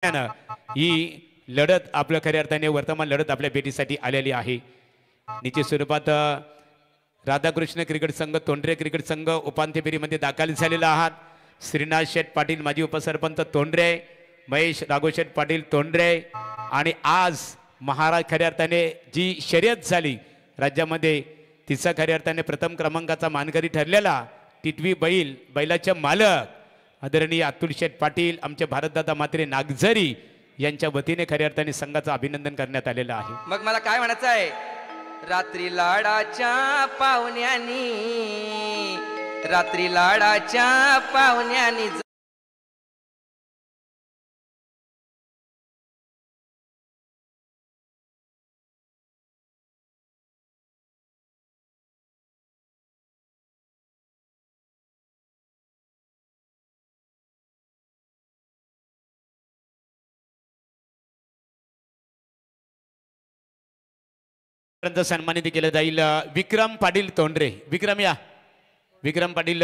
ही लढत आपल्या खऱ्या अर्थाने वर्तमान लढत आपल्या भेटीसाठी आलेली आहे। निश्चित स्वरूपात राधाकृष्ण क्रिकेट संघ तोंडरे क्रिकेट संघ उपांत्य फेरीमध्ये दाखल झालेला आहात। श्रीनाथ शेठ पाटील माजी उपसरपंच तोंडरे, महेश राघोशेठ पाटील तोंडरे आणि आज महाराज खऱ्या अर्थाने जी शर्यत झाली राज्यामध्ये तिचा खऱ्या अर्थाने प्रथम क्रमांकाचा मानकरी ठरलेला टिटवी बैलाचे मालक आदरणीय अतुल शेठ पाटील आमचे भारतदादा मात्रे नागझरी यांच्या वतीने खऱ्या अर्थाने संघाचं अभिनंदन करण्यात आलेलं आहे। मग मला काय म्हणायचं आहे, रात्री लाडाच्या पाहुण्यानी सन्मानित केलं जाईल विक्रम पाटील तोंडरे। विक्रम पाटील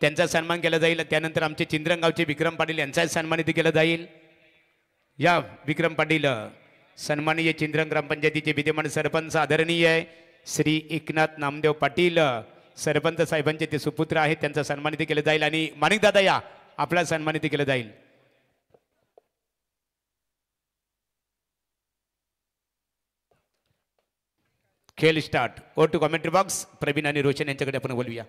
त्यांचा सन्मान केला जाईल। त्यानंतर आमचे चिंद्रंगावचे विक्रम पाटील यांचा सन्मानित केलं जाईल। या विक्रम पाटील सन्माननीय चिंद्रंग ग्रामपंचायतीचे विद्यमान सरपंच आदरणीय श्री एकनाथ नामदेव पाटील सरपंच साहेबांचे ते सुपुत्र आहेत, त्यांचा सन्मानित केलं जाईल आणि माणिक दादा या आपला सन्मानित केलं जाईल। खेळ start. Over to commentary box Pravin आणि रोशन यांच्याकडे आपण बोलूया।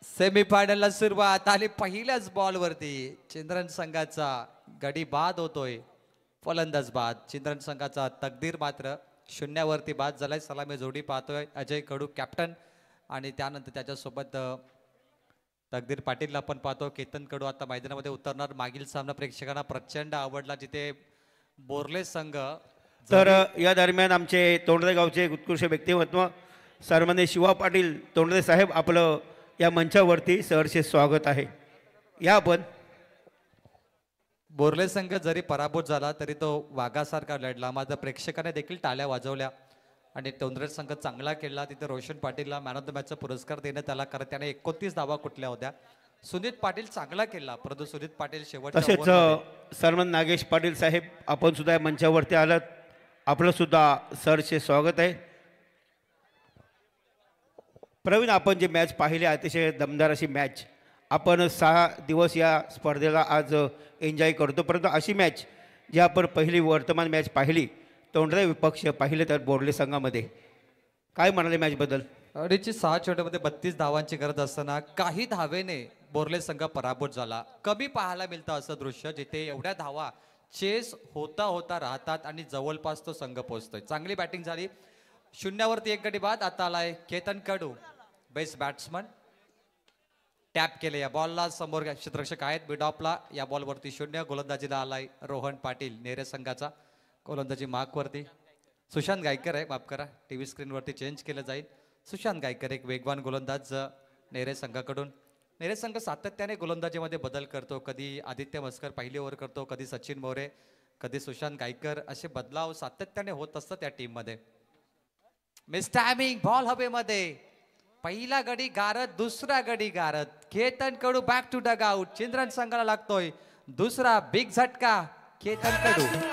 सेमीफायनलला सुरुवात आली। पहिल्याच बॉलवरती चिंद्रन संघाचा गडी बाद होतोय, फलंदाज बाद। चिंद्रन संघाचा तकदीर मात्र शून्यावरती बाद झालाय। सलामी जोडी पाहतोय अजय कडू कॅप्टन आणि त्यानंतर त्याच्यासोबत तकदीर पाटीलला आपण पाहतो। केतन कडू आता मैदानामध्ये उतरणार। मागील सामना प्रेक्षकांना प्रचंड आवडला जिथे बोरले संघ तर या दरम्यान आमचे तोंडरे गावचे उत्कृष्ट व्यक्तिमत्व सन्माननीय शिवा पाटील तोंडरे साहेब आपलं या मंचावरती सहर्ष स्वागत आहे। या आपण बोरले संघ जरी पराभूत झाला तरी तो वाघासारखा लढला, मात्र प्रेक्षकाने देखील टाळ्या वाजवल्या आणि तोंडरे संघ चांगला खेळला। तिथे रोशन पाटीलला मॅन ऑफ द मॅचचा पुरस्कार देण्यात आला, कारण त्याने 29 धावा कुठल्या होत्या। सुनीत पाटील चांगला खेळला, परंतु सुनीत पाटील शेवटच्या तसेच सन्मान नागेश पाटील साहेब आपण सुद्धा मंचावरती आलात, आपलं सुद्धा सहर्ष स्वागत आहे। प्रवीण, आपण जे मॅच पाहिले अतिशय दमदार अशी मॅच, आपण 6 दिवस या स्पर्धेला आज एन्जॉय करतो, परंतु अशी मॅच जी आपण पहिली वर्तमान मॅच पाहिली तोंडरे विपक्ष पाहिले तर बोरले संघामध्ये, काय म्हणाले मॅचबद्दल? अडीचशे 6 चेंडूमध्ये 32 धावांची गरज असताना काही धावेने बोरले संघ पराभूत झाला। कमी पाहायला मिळतं असं दृश्य जिथे एवढ्या धावा चेस होता होता राहतात आणि जवळपास तो संघ पोहोचतोय। चांगली बॅटिंग झाली, शून्यावरती एक गडी बाद। आता आलाय केतन कडू, बेस्ट बॅट्समन, टॅप केले या बॉलला। समोर क्षेत्ररक्षक आहेत मिड ऑफला। या बॉलवरती शून्य। गोलंदाजीला आलाय रोहन पाटील नेरे संघाचा, गोलंदाजी मार्कवरती सुशांत गायकर आहे, माफ करा टीव्ही स्क्रीनवरती चेंज केलं जाईल। सुशांत गायकर एक वेगवान गोलंदाज नेरे संघाकडून। नेरे संघ सातत्याने गोलंदाजीमध्ये बदल करतो, कधी आदित्य मस्कर पहिली ओव्हर करतो, कधी सचिन मोरे, कधी सुशांत गायकर, असे बदलाव सातत्याने होत असतात त्या टीम मध्ये। मिस टायमिंग बॉल हवेमध्ये, पहिला गडी गारत, दुसरा गडी गारत। केतन कडू बॅक टू डग आउट। चिंद्रन संघाला लागतोय दुसरा बिग झटका। केतन कडू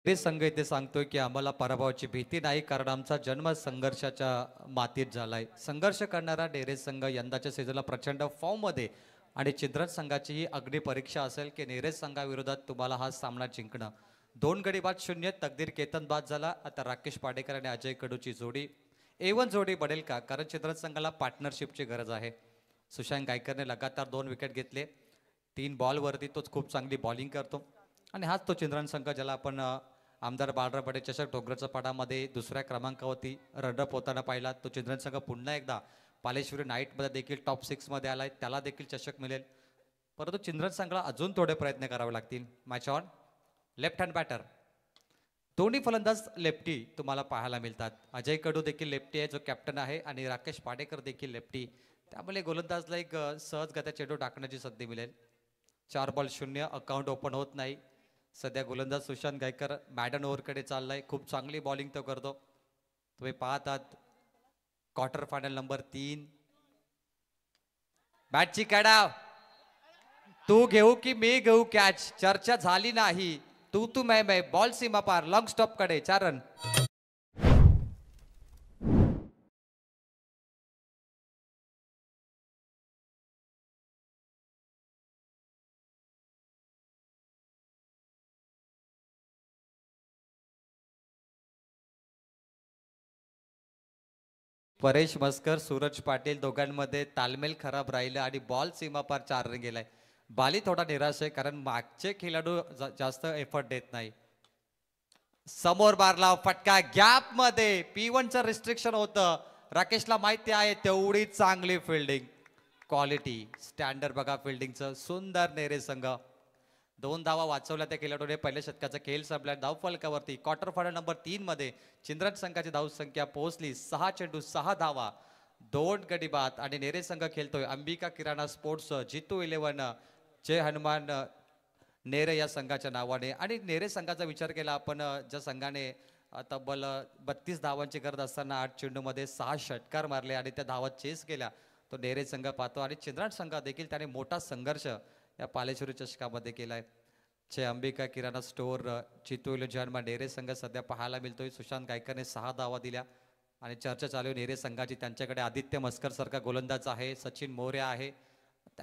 संघ इथे सांगतोय की आम्हाला पराभवाची भीती नाही, कारण आमचा जन्म संघर्षाच्या मातीत झालाय। संघर्ष करणारा डेरे संघ यंदाच्या सीझनला प्रचंड फॉर्म मध्ये आणि चिंद्रन संघाची ही अग्नि परीक्षा असेल की नेरेज संघाविरोधात तुम्हाला हा सामना जिंकणं। 2 गडी बाद 0, तकदीर केतन बाद झाला। आता राकेश पाडेकर आणि अजय कडूची जोडी A1 जोडी बनेल का, कारण चिंद्रन संघाला पार्टनरशिपची गरज आहे। सुशांत गायकरने लगातार 2 विकेट घेतले, 3 बॉलवरती तोच खूप चांगली बॉलिंग करतो आणि हाच तो चिंद्रन संघ ज्याला आपण आमदार बाळराव पटेल चषक डोंगरच्या पाडामध्ये दुसऱ्या क्रमांकावरती रनअप होताना पाहिला। तो चिंद्रन संघ पुन्हा एकदा पालेश्वरी नाईटमध्ये देखील टॉप 6मध्ये आलाय, त्याला देखील चषक मिळेल. परंतु चिंद्रन संघाला अजून थोडे प्रयत्न करावे लागतील. Match on. Left hand batter. दोन्ही फलंदाज लेफ्टी तुम्हाला पाहायला मिळतात. अजय कडू देखील लेफ्टी आहे जो कॅप्टन आहे आणि राकेश पाडेकर देखील लेफ्टी. त्यामुळे गोलंदाजला एक सहजगत्या चेंडू टाकण्याची संधी मिळेल. 4 बॉल 0. अकाउंट ओपन होत नाही. सध्या गोलंदाज सुशांत गायकर मॅडन ओव्हरकडे चाललाय. खूप चांगली बॉलिंग तो करतो. तुम्ही पाहतात क्वार्टर फायनल नंबर 3. बॅटची कडाव. तू घेऊ की मी घेऊ कॅच चर्चा झाली नाही. तू मैं बॉल सीमा पार. लॉंग स्टॉप कडे 4 रन. परेश मस्कर सूरज पाटील दोघांमध्ये तालमेल खराब राहिलं आणि बॉल सीमापार 4 रन गेलाय. बाली थोडा निराश आहे कारण मागचे खेळाडू जास्त एफर्ट देत नाही. समोर मारला फटका गॅप मध्ये. P1चं रिस्ट्रिक्शन होतं. राकेशला माहिती आहे तेवढी चांगली फिल्डिंग क्वालिटी स्टँडर्ड बघा फिल्डिंगचं. सुंदर नेरे संघ 2 धावा वाचवल्या त्या खेळाडूने. पहिल्या षटकाचा खेळ संपला. धावफलकावरती क्वार्टर फायनल नंबर 3 मध्ये चिंद्रन संघाची धावसंख्या पोहोचली 6 चेंडू 6 धावा 2 गडी बाद. आणि नेरे संघ खेळतोय अंबिका किराणा स्पोर्ट्स जितू 11 जय हनुमान नेरे या संघाच्या नावाने. आणि नेरे संघाचा विचार केला आपण ज्या संघाने तब्बल 32 धावांची गरज असताना 8 चेंडूमध्ये 6 षटकार मारले आणि त्या धावा चेस केल्या तो नेरे संघ पाहतो. आणि चिंद्रन संघ देखील त्याने मोठा संघर्ष या पालेश्वरी चषकामध्ये केलाय. चे अंबिका किराणा स्टोअर चितोईल जन्म नेरे संघ सध्या पाहायला मिळतोय. सुशांत गायकरने 6 धावा दिल्या आणि चर्चा चालू नेरे संघाची. त्यांच्याकडे आदित्य मस्कर सारखा गोलंदाज आहे. सचिन मोरे आहे.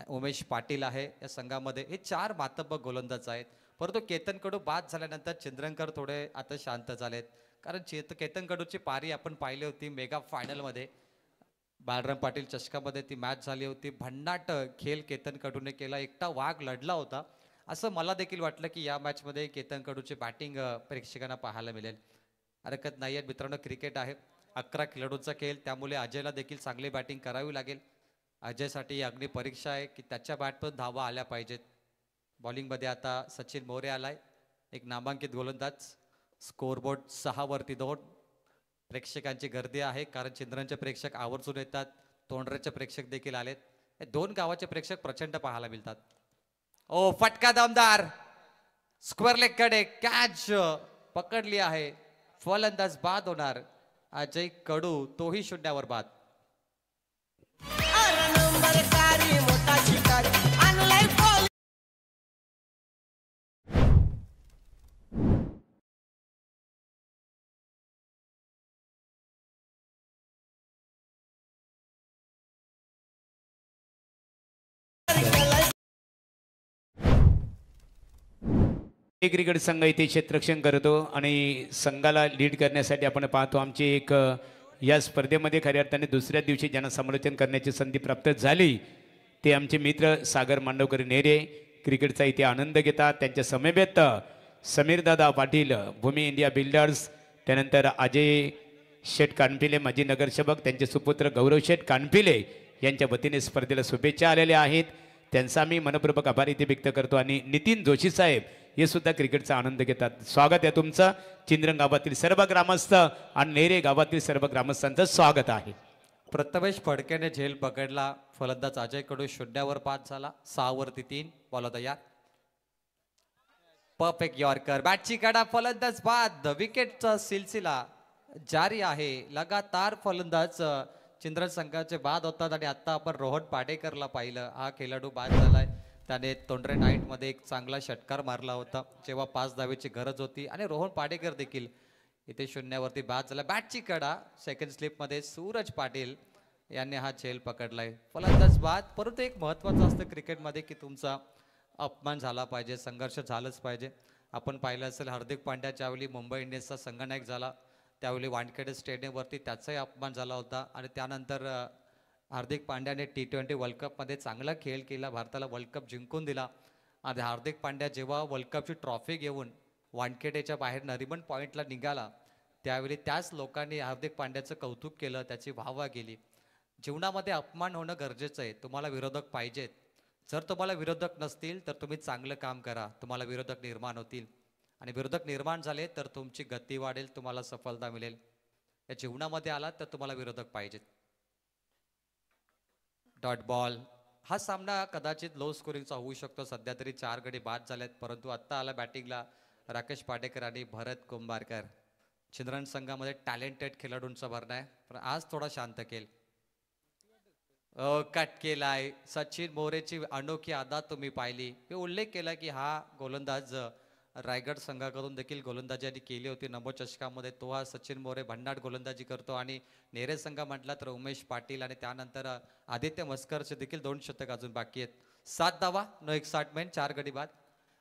उमेश पाटील आहे या संघामध्ये. हे 4 मातब्बर गोलंदाज आहेत. परंतु केतन कडू बाद झाल्यानंतर चंद्रंकर थोडे आता शांत झालेत कारण केतन कडूची पारी आपण पाहिली होती मेगा फायनलमध्ये. बालराम पाटील चषकामध्ये ती मॅच झाली होती. भन्नाट खेळ केतन कडूने केला. एकटा वाघ लढला होता. असं मला देखील वाटलं की या मॅचमध्ये केतन कडूची बॅटिंग प्रेक्षकांना पाहायला मिळेल. हरकत नाही आहे मित्रांनो. क्रिकेट आहे 11 खेळाडूंचा खेळ त्यामुळे अजयला देखील चांगली बॅटिंग करावी लागेल. अजयसाठी अग्नि परीक्षा आहे की त्याच्या बॅटपर्यंत धावा आल्या पाहिजेत. बॉलिंगमध्ये आता सचिन मोरे आलाय. एक नामांकित गोलंदाज. स्कोरबोर्ड 6 वरती 2. प्रेक्षकांची गर्दी आहे कारण चिंद्रनचे प्रेक्षक आवर्जून येतात. तोंडरेचे प्रेक्षक देखील आलेत. हे 2 गावाचे प्रेक्षक प्रचंड पाहायला मिळतात. ओ फटका दमदार. स्क्वेअर लेग कडे कॅच पकडली आहे. फलंदाज बाद होणार. अजय कडू तोही 0वर बाद. क्रिकेट संघ इथे क्षेत्ररक्षण करतो आणि संघाला लीड करण्यासाठी आपण पाहतो आमची एक या स्पर्धेमध्ये खऱ्या अर्थाने दुसऱ्या दिवशी ज्यांना समालोचन करण्याची संधी प्राप्त झाली ते आमचे मित्र सागर मांडवकर नेरे क्रिकेटचा इथे आनंद घेतात. त्यांच्या समवेत समीरदादा पाटील भूमी इंडिया बिल्डर्स, त्यानंतर अजय शेठ कानपिले माजी नगरसेवक, त्यांचे सुपुत्र गौरव शेठ कानपिले यांच्या वतीने स्पर्धेला शुभेच्छा आलेल्या आहेत. त्यांचा आम्ही मनपूर्वक आभार इथे व्यक्त करतो. आणि नितीन जोशी साहेब हे सुद्धा क्रिकेटचा आनंद घेतात. स्वागत आहे तुमचं. चिंद्रन गावातील सर्व ग्रामस्थ आणि नेरे गावातील सर्व ग्रामस्थांचं स्वागत आहे. प्रथमेश फडकेने झेल पकडला. फलंदाज अजय कडू 0वर बाद झाला. 6 वरती 3. बॉल तयार. Perfect yorker. बॅटची कडा. फलंदाज बाद. विकेटचा सिलसिला जारी आहे. लगातार फलंदाज चिंद्रन संघाचे बाद होतात आणि आता आपण रोहन पाडेकरला पाहिलं. हा खेळाडू बाद झालाय. त्याने तोंडरे नाईटमध्ये एक चांगला षटकार मारला होता जेव्हा 5 धावेची गरज होती. आणि रोहन पाडेकर देखील इथे 0वरती बाद झाला. बॅटची कडा. सेकंड स्लिपमध्ये सूरज पाटील यांनी हा झेल पकडलाय. फलंदाज बाद. परंतु एक महत्त्वाचं असतं क्रिकेटमध्ये की तुमचा अपमान झाला पाहिजे, संघर्ष झालंच पाहिजे. आपण पाहिलं असेल हार्दिक पांड्या ज्यावेळी मुंबई इंडियन्सचा संघनायक झाला त्यावेळी वानखेडे स्टेडियमवरती त्याचाही अपमान झाला होता. आणि त्यानंतर हार्दिक पांड्याने T20 वर्ल्ड कपमध्ये चांगला खेळ केला. भारताला वर्ल्ड कप जिंकून दिला. आणि हार्दिक पांड्या जेव्हा वर्ल्ड कपची ट्रॉफी घेऊन वानखेडेच्या बाहेर नरिमन पॉईंटला निघाला त्यावेळी त्याच लोकांनी हार्दिक पांड्याचं कौतुक केलं, त्याची वाहवा केली. जीवनामध्ये अपमान होणं गरजेचं आहे. तुम्हाला विरोधक पाहिजेत. जर तुम्हाला विरोधक नसतील तर तुम्ही चांगलं काम करा, तुम्हाला विरोधक निर्माण होतील आणि विरोधक निर्माण झाले तर तुमची गती वाढेल, तुम्हाला सफलता मिळेल. या जीवनामध्ये आलात तर तुम्हाला विरोधक पाहिजेत. Dot ball. हा सामना कदाचित लो स्कोरिंगचा होऊ शकतो. सध्या तरी 4 गडी बाद झालेत, परंतु आत्ता आला बॅटिंगला राकेश पाटेकर आणि भरत कुंभारकर. चिंद्रन संघामध्ये टॅलेंटेड खेळाडूंचा भरणा आहे, पण आज थोडा शांत केल. कट केलाय. सचिन मोरेची अनोखी अदा तुम्ही पाहिली. मी उल्लेख केला की हा गोलंदाज रायगड संघाकडून देखील गोलंदाजी केली होती नभोचषकामध्ये. तो हा सचिन मोरे भन्नाट गोलंदाजी करतो आणि नेरे संघ म्हटला तर उमेश पाटील आणि त्यानंतर आदित्य मस्करचे देखील 2 शतक अजून बाकी आहेत. 7 धावा, 9 मेन, 4 गडी बाद.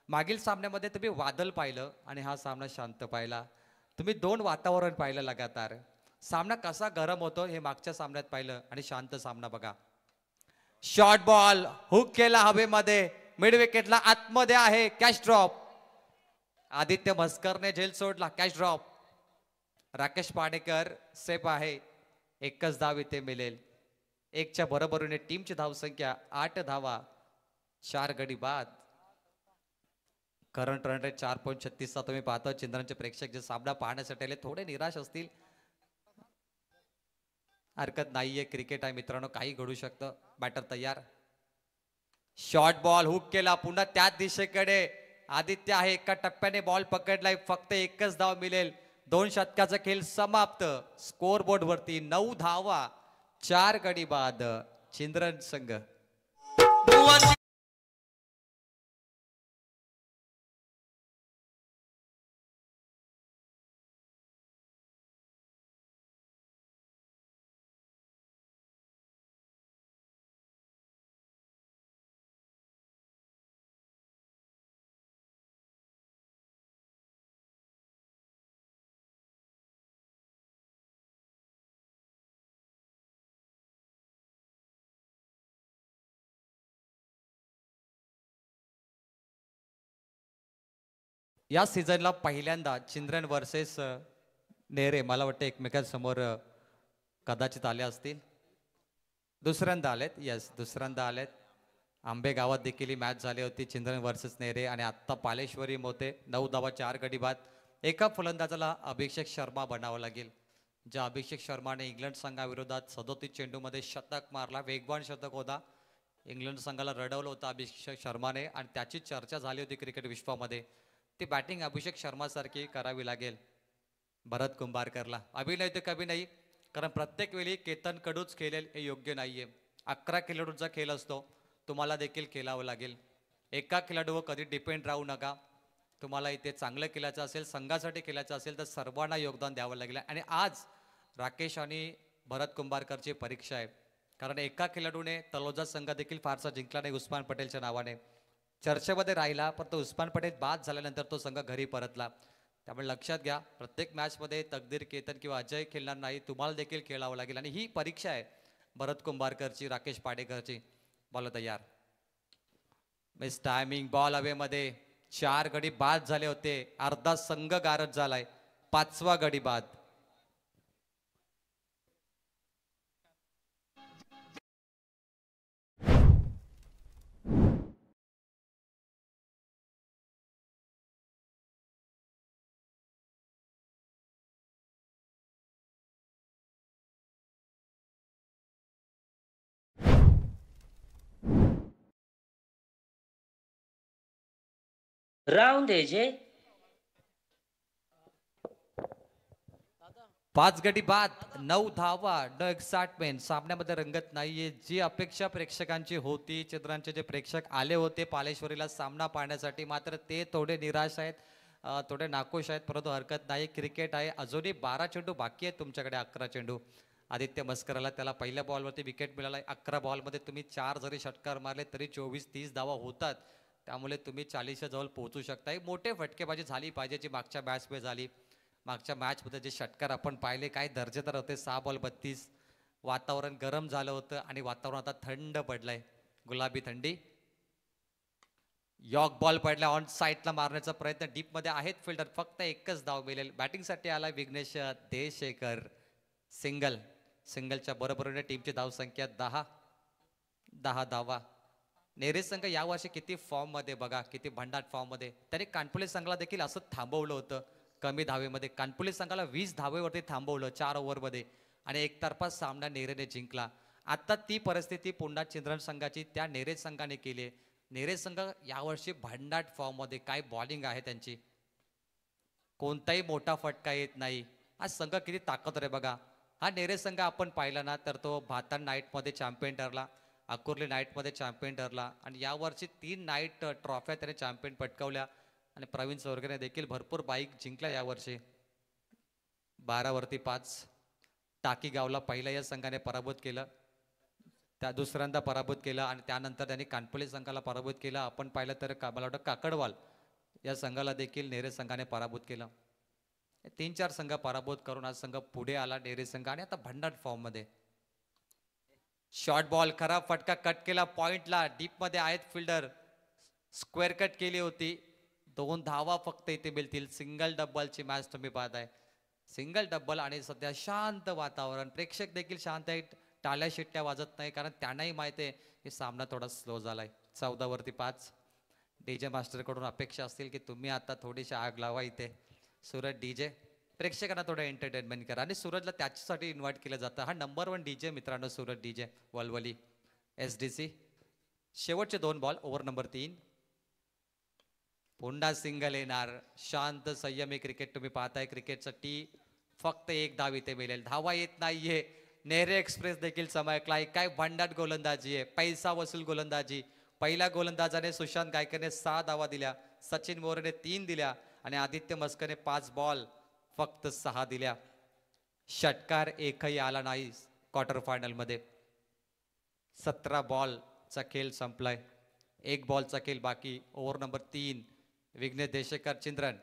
मागील सामन्यामध्ये तुम्ही वादळ पाहिलं आणि हा सामना शांत पाहिला. तुम्ही 2 वातावरण पाहिलं लगातार. सामना कसा गरम होतो हे मागच्या सामन्यात पाहिलं आणि शांत सामना बघा. शॉर्ट बॉल हुक केला हवेमध्ये, मिड विकेटला आतमध्ये आहे, कॅच ड्रॉप. आदित्य मस्करने झेल सोडला, catch drop. Rakesh Padekar safe आहे, एकच धाव इथे मिळेल. 1च्या बरोबरीने टीमची धावसंख्या 8 धावा, 4 गडी बाद. करंट रन रेट 4.36 तुम्ही पाहता. चिंद्रांचे प्रेक्षक जे सामना पाहण्यासाठी आले थोडे निराश असतील, हरकत नाहीये, क्रिकेट आहे मित्रांनो, काही घडू शकतं. बॅटर तयार. शॉर्ट बॉल हुक केला, पुन्हा त्याच दिशेकडे आदित्य आहे. एका टप्प्याने बॉल पकडलाय, फक्त एकच धाव मिळेल. 2 षटकाचा खेळ समाप्त. स्कोर बोर्ड वरती 9 धावा, 4 गडी बाद. चिंद्रन संघ. या सीझनला पहिल्यांदा चिंद्रन वर्सेस नेरे मला वाटतं एकमेकांसमोर कदाचित आले असतील. दुसऱ्यांदा आलेत, यस दुसऱ्यांदा आलेत. आंबे गावात देखील ही मॅच झाली होती, चिंद्रन वर्सेस नेरे, आणि आत्ता पालेश्वरी मोते. 9 धावा, 4 गडी बाद. एका फलंदाजाला अभिषेक शर्मा बनावं लागेल. ज्या अभिषेक शर्माने इंग्लंड संघाविरोधात 37 चेंडूमध्ये शतक मारला, वेगवान शतक होता. इंग्लंड संघाला रडवलं होतं अभिषेक शर्माने आणि त्याची चर्चा झाली होती क्रिकेट विश्वामध्ये. ती बॅटिंग अभिषेक शर्मासारखी करावी लागेल भरत कुंभारकरला. अभिनय तर कभी नाही, कारण प्रत्येक वेळी केतन कडूच खेळेल हे योग्य नाहीये. 11 खेळाडूंचा खेळ असतो, तुम्हाला देखील खेळावं लागेल. एका खेळाडूवर कधी डिपेंड राहू नका. तुम्हाला इथे चांगलं खेळायचं असेल, संघासाठी खेळायचं असेल तर सर्वांना योगदान द्यावं लागेल. आणि आज राकेश आणि भरत कुंभारकरची परीक्षा आहे, कारण एका खेळाडूने तलोजा संघ देखील फारसा जिंकला नाही उस्मान पटेलच्या नावाने. चर्चेमध्ये राहिला, पण तो उस्मान पटेल बाद झाल्यानंतर तो संघ घरी परतला. त्यामुळे लक्षात घ्या, प्रत्येक मॅचमध्ये तकदीर, केतन किंवा अजय खेळणार नाही, तुम्हाला देखील खेळावं लागेल. आणि ही परीक्षा आहे भरत कुंभारकरची, राकेश पाडेकरची. बॉल तयार. मिस टायमिंग, बॉल हवेमध्ये. 4 गडी बाद झाले होते, अर्धा संघ गारद झालाय. 5वा गडी बाद. राहून द्यायचे. 5 गडी बाद, 9 धावा, 9 मेन. सामन्यामध्ये रंगत नाहीये. जी अपेक्षा प्रेक्षकांची होती, चित्रांचे जे प्रेक्षक आले होते पालेश्वरीला सामना पाहण्यासाठी, मात्र ते थोडे निराश आहेत, थोडे नाखुश आहेत. परंतु हरकत नाही, क्रिकेट आहे. अजूनही 12 चेंडू बाकी आहेत तुमच्याकडे, 11 चेंडू. आदित्य मस्करला त्याला पहिल्या बॉलवरती विकेट मिळाला. 11 बॉलमध्ये तुम्ही 4 जरी षटकार मारले तरी 24-30 धावा होतात. त्यामुळे तुम्ही 40च्या जवळ पोहोचू शकता. मोठे फटकेबाजी झाली पाहिजे जी मागच्या मॅचमध्ये झाली. मागच्या मॅचमध्ये जे षटकार आपण पाहिले काय दर्जेदार होते. 6 बॉल 32. वातावरण गरम झालं होतं आणि वातावरण आता थंड पडलंय, गुलाबी थंडी. यॉर्क बॉल पडला, ऑन साईडला मारण्याचा प्रयत्न, डीपमध्ये आहेत फिल्डर, फक्त एकच धाव मिळेल. बॅटिंगसाठी आला विघ्नेश देशेकर, सिंगल. सिंगलच्या बरोबरीने टीमची धावसंख्या 10 धावा. नेरे संघ यावर्षी किती फॉर्ममध्ये बघा, किती भंडाट फॉर्ममध्ये. त्याने कानपुले संघाला देखील असं थांबवलं होतं कमी धावेमध्ये. कानपुले संघाला 20 धावेवरती थांबवलं 4 ओव्हरमध्ये आणि एकतर्फा सामना नेरेने जिंकला. आता ती परिस्थिती पुन्हा चिंद्रन संघाची त्या नेरे संघाने केली आहे. नेरे संघ यावर्षी भंडाट फॉर्ममध्ये, काय बॉलिंग आहे त्यांची, कोणताही मोठा फटका येत नाही. हा संघ किती ताकदवर आहे बघा. हा नेरे संघ आपण पाहिला ना तर तो भातान नाईटमध्ये चॅम्पियन ठरला, अकोर्ली नाईटमध्ये चॅम्पियन ठरला आणि यावर्षी 3 नाईट ट्रॉफ्या त्याने चॅम्पियन पटकावल्या आणि प्रवीण चौरगेने देखील भरपूर बाईक जिंकल्या यावर्षी. 12 वरती 5. टाकी गावला पहिला या संघाने पराभूत केलं, त्या दुसऱ्यांदा पराभूत केला आणि त्यानंतर त्यांनी कानपुले संघाला पराभूत केला. आपण पाहिलं तर मला वाटतं काकडवाल या संघाला देखील नेरे संघाने पराभूत केलं. 3-4 संघ पराभूत करून हा संघ पुढे आला नेरे संघ आणि आता भंडाट फॉर्ममध्ये. शॉर्ट बॉल, खराब फटका, कट केला पॉइंटला, डीप मध्ये आहेत फिल्डर, स्क्वेअर कट केली होती. 2 धावा फक्त इथे मिळतील. सिंगल डब्बलची मॅच तुम्ही पाहताय, सिंगल डब्बल आणि सध्या शांत वातावरण. प्रेक्षक देखील शांत आहेत, टाळ्या शिट्ट्या वाजत नाही कारण त्यांनाही माहिती आहे की सामना थोडा स्लो झालाय. 14 वरती 5. डीजे मास्टर कडून अपेक्षा असतील की तुम्ही आता थोडीशी आग लावा इथे. सूरज डीजे प्रेक्षकांना थोडं एंटरटेनमेंट करा आणि सूरजला त्याच्यासाठी इन्व्हाइट केलं जातं. हा नंबर 1 डीजे मित्रांनो, सूरज डीजे वलवली SDC. शेवटचे 2 बॉल, ओव्हर नंबर 3. पुन्हा सिंगल येणार. शांत संयमी क्रिकेट तुम्ही पाहताय. क्रिकेटचा टी फक्त 1 धाव इथे मिळेल, धावा येत नाहीये. नेरे एक्सप्रेस देखील चमकलाय. काय भंडाट गोलंदाजी आहे, पैसा वसूल गोलंदाजी. पहिल्या गोलंदाजाने सुशांत गायकरने 6 धावा दिल्या, सचिन मोरेने 3 दिल्या आणि आदित्य मस्करने 5 बॉल फक्त 6 दिल्या. षटकार एकही आला नाही क्वार्टर फायनल मध्ये. 17 बॉलचा खेळ संपलाय, 1 बॉलचा खेळ बाकी. Over number 3. विघ्नेश देशेकर चिंद्रन.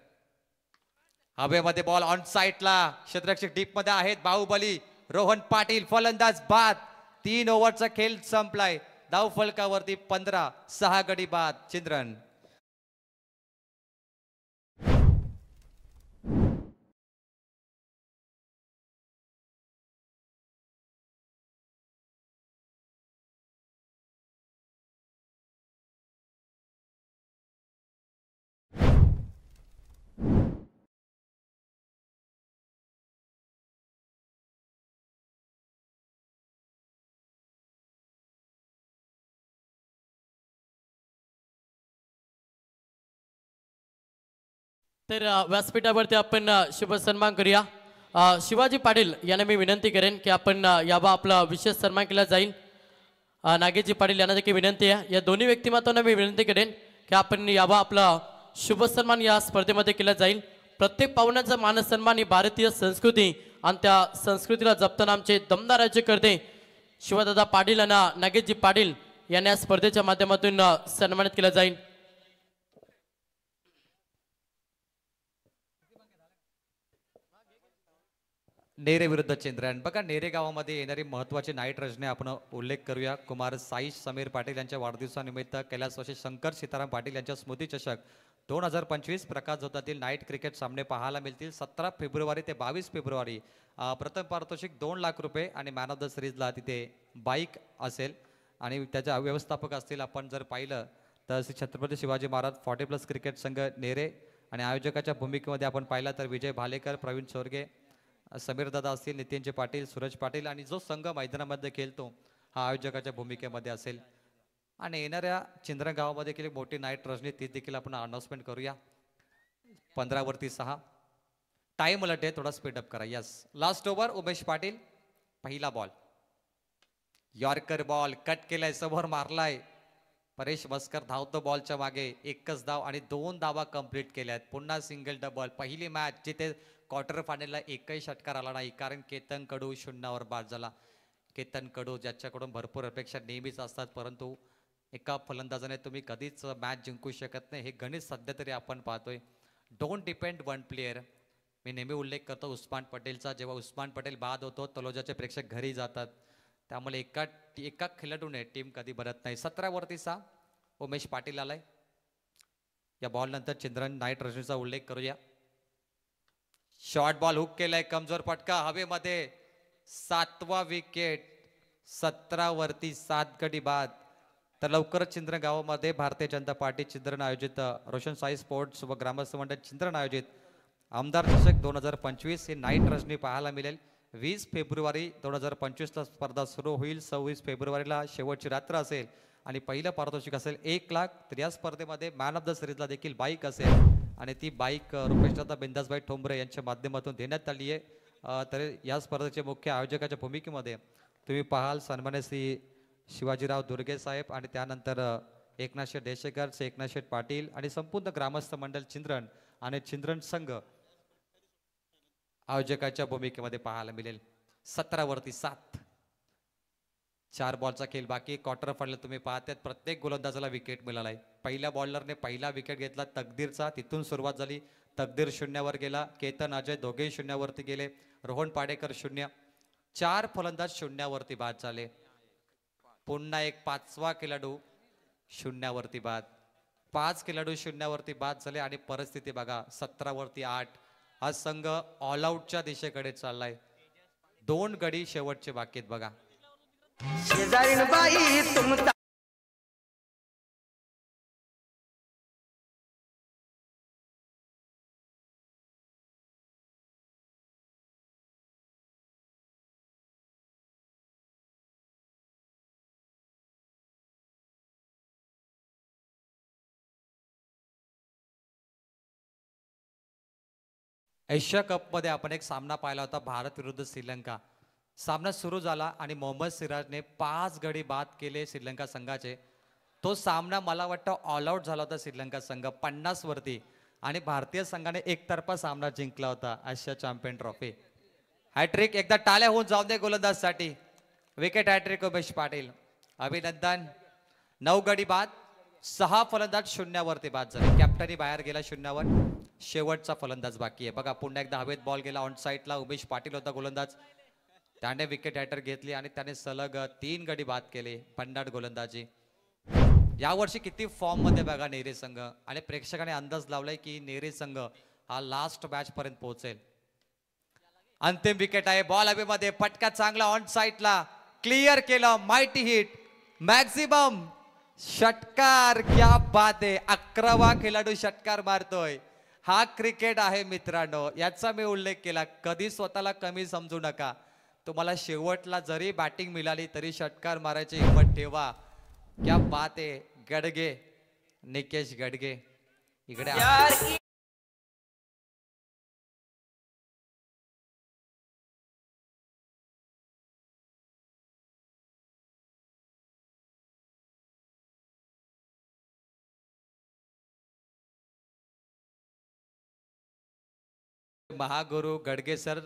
हवेमध्ये बॉल ऑन साईडला, क्षेत्ररक्षक डीप मध्ये आहेत. बाहुबली रोहन पाटील फलंदाज बाद. 3 ओव्हरचा खेळ संपलाय. धाव फलकावरती 15, 6 गडी बाद. चिंद्रन. तर व्यासपीठावरती आपण शुभ सन्मान करूया. शिवाजी पाटील यांना मी विनंती करेन की आपण यावा आपला विशेष सन्मान केला जाईल. नागेशजी पाटील यांना देखील विनंती आहे. या दोन्ही व्यक्तिमत्वांना मी विनंती करेन की आपण यावा आपला शुभ सन्मान या स्पर्धेमध्ये केला जाईल. प्रत्येक पाहुण्याचा मान सन्मान ही भारतीय संस्कृती आणि त्या संस्कृतीला जपताना आमचे दमदार राज्यकर्ते शिवदादा पाटील यांना नागेशजी पाटील यांना या स्पर्धेच्या माध्यमातून सन्मानित केलं जाईल. नेरे विरुद्ध चिंद्रन. बघा नेरे गावामध्ये येणारी महत्वाची नाईट रजनी आपण उल्लेख करूया. कुमार साईश समीर पाटील यांच्या वाढदिवसानिमित्त कैलासवासी शंकर सीताराम पाटील यांच्या स्मृती चषक 2025 प्रकाश झोतातील नाईट क्रिकेट सामने पाहायला मिळतील 17 फेब्रुवारी ते 22 फेब्रुवारी. प्रथम पारितोषिक 2 लाख रुपये आणि मॅन ऑफ द सिरीजला तिथे बाईक असेल आणि त्याच्या व्यवस्थापक असतील. आपण जर पाहिलं तर श्री छत्रपती शिवाजी महाराज 40+ क्रिकेट संघ नेरे आणि आयोजकाच्या भूमिकेमध्ये आपण पाहिला तर विजय भालेकर, प्रवीण चोरगे, समीर दादा असतील, नितीनजी पाटील, सूरज पाटील आणि जो संघ मैदानामध्ये खेळतो हा आयोजकाच्या भूमिकेमध्ये असेल. आणि येणाऱ्या चिंद्रन गावामध्ये देखील मोठी नाईट रजनी ती देखील आपण अनाउन्समेंट करूया. 15 वरती 6. टाइम अलर्ट आहे, थोडा स्पीडअप करा. Yes, last over Umesh Patil. पहिला बॉल, यॉर्कर बॉल, कट केलाय, समोर मारलाय. परेश मस्कर धावतो बॉलच्या मागे. 1च धाव आणि 2 धावा कंप्लीट केल्यात. पुन्हा सिंगल डबल. पहिली मॅच जिथे क्वार्टर फायनलला एकही षटकार आला नाही कारण केतन कडू 0वर बाद झाला. केतन कडू ज्याच्याकडून भरपूर अपेक्षा नेहमीच असतात परंतु एका फलंदाजाने तुम्ही कधीच मॅच जिंकू शकत नाही हे गणित सध्या तरी आपण पाहतोय. Don't depend one player. मी नेहमी उल्लेख करतो उस्मान पटेलचा. जेव्हा उस्मान पटेल बाद होतो तलोजाचे प्रेक्षक घरी जातात. त्यामुळे एका खेळाडूने टीम कधी बनत नाही. 17 वरती 6. उमेश पाटील आलाय. या बॉल नंतर चिंद्रन नाईट रजनीचा उल्लेख करूया. शॉर्ट बॉल हुक केलाय, कमजोर फटका हवेमध्ये. 7वा विकेट, 17 वरती 7 गडी बाद. तर लवकरच चिंद्रण गावामध्ये भारतीय जनता पार्टी चिंद्रण आयोजित रोशन साई स्पोर्ट्स व ग्रामस्थ मंडळ चिंद्रण आयोजित आमदार चषक 2025 हे नाईट रजनी पाहायला मिळेल. 20 फेब्रुवारी 2025ला स्पर्धा सुरू होईल. 26 फेब्रुवारीला शेवटची रात्र असेल आणि पहिलं पारितोषिक असेल 1 लाख. तर या स्पर्धेमध्ये मॅन ऑफ द सिरीजला देखील बाईक असेल आणि ती बाईक रुपेशदादा बिंदासभाई ठोंबरे यांच्या माध्यमातून देण्यात आली आहे. तर या स्पर्धेचे मुख्य आयोजकाच्या भूमिकेमध्ये तुम्ही पाहाल सन्मान्य श्री शिवाजीराव दुर्गे साहेब आणि त्यानंतर एकनाथ शेठ देशेकर, श्री एकनाथ शेठ पाटील आणि संपूर्ण ग्रामस्थ मंडळ चिंद्रण आणि चिंद्रण संघ आयोजकाच्या भूमिकेमध्ये पाहायला मिळेल. 17 वरती 7, 4 बॉलचा खेळ बाकी. क्वार्टर फायनल तुम्ही पाहतात प्रत्येक गोलंदाजाला विकेट मिळालाय. पहिल्या बॉलरने पहिला विकेट घेतला तकदीरचा, तिथून सुरुवात झाली. तकदीर 0 गेला, केतन अजय दोघेही 0 गेले, रोहन पाडेकर 0. 4 फलंदाज 0 बाद झाले. पुन्हा एक 5वा खेळाडू 0 बाद. 5 खेळाडू 0 बाद झाले आणि परिस्थिती बघा 17 वरती 8. हा संघ ऑल आउटच्या दिशेकडे चाललाय. 2 गडी शेवटचे बाकी आहेत बघा. एशिया कपमध्ये आपण एक सामना पाहिला होता भारत विरुद्ध श्रीलंका. सामना सुरू झाला आणि मोहम्मद सिराजने 5 गडी बाद केले श्रीलंका संघाचे. तो सामना मला वाटतं ऑल आउट झाला होता श्रीलंका संघ 50 वरती आणि भारतीय संघाने एकतर्फा सामना जिंकला होता आशिया चॅम्पियन ट्रॉफी. हॅट्रिक एकदा टाळ्या होऊन जाऊ दे गोलंदाजसाठी. विकेट हॅट्रिक उमेश पाटील, अभिनंदन. 9 गडी बाद, 6 फलंदाज 0 बाद झाले. कॅप्टनी बाहेर गेला 0. शेवटचा फलंदाज बाकी आहे बघा. पुन्हा एकदा हवेत बॉल गेला ऑन साईडला. उमेश पाटील होता गोलंदाज, त्याने विकेट हॅटर घेतली आणि त्याने सलग 3 गडी बाद केले. भन्नाट गोलंदाजी. यावर्षी किती फॉर्म मध्ये बघा नेरे संघ आणि प्रेक्षकाने अंदाज लावलाय की नेरे संघ हा लास्ट मॅच पर्यंत पोहोचेल. अंतिम विकेट आहे. बॉल हवेमध्ये, फटका चांगला ऑन साईडला, क्लिअर केलं. माइटी हिट, मॅक्झिमम षटकार. क्या बात आहे. 11वा खेळाडू षटकार मारतोय. हा क्रिकेट आहे मित्रांनो, याचा मी उल्लेख केला. कधी स्वतःला कमी समजू नका. तुम्हाला शेवटला जरी बॅटिंग मिळाली तरी षटकार मारायची हिंमत ठेवा. क्या बात आहे. गडगे, निकेश गडगे इकडे महागुरु गडगे सर